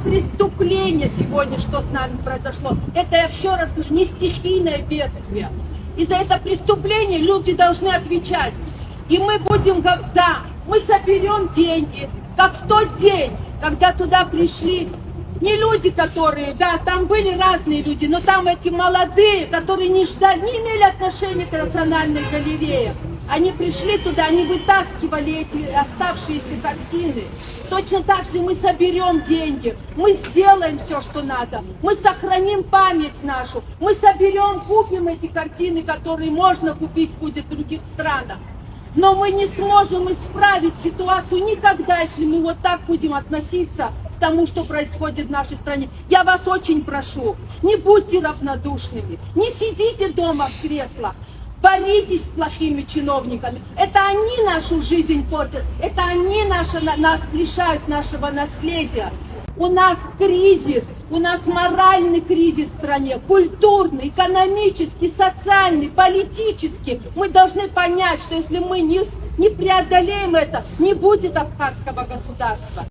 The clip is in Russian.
преступление сегодня, что с нами произошло. Это, я еще раз говорю, не стихийное бедствие. И за это преступление люди должны отвечать. И мы будем, да, мы соберем деньги, как в тот день, когда туда пришли не люди, которые, да, там были разные люди, но там эти молодые, которые не имели отношения к Национальной галерее. Они пришли туда, они вытаскивали эти оставшиеся картины. Точно так же мы соберем деньги, мы сделаем все, что надо, мы сохраним память нашу, мы соберем, купим эти картины, которые можно купить будет в других странах. Но мы не сможем исправить ситуацию никогда, если мы вот так будем относиться к тому, что происходит в нашей стране. Я вас очень прошу, не будьте равнодушными, не сидите дома в креслах. Боритесь с плохими чиновниками. Это они нашу жизнь портят. Это они нас лишают нашего наследия. У нас кризис, у нас моральный кризис в стране, культурный, экономический, социальный, политический. Мы должны понять, что если мы не преодолеем это, не будет абхазского государства.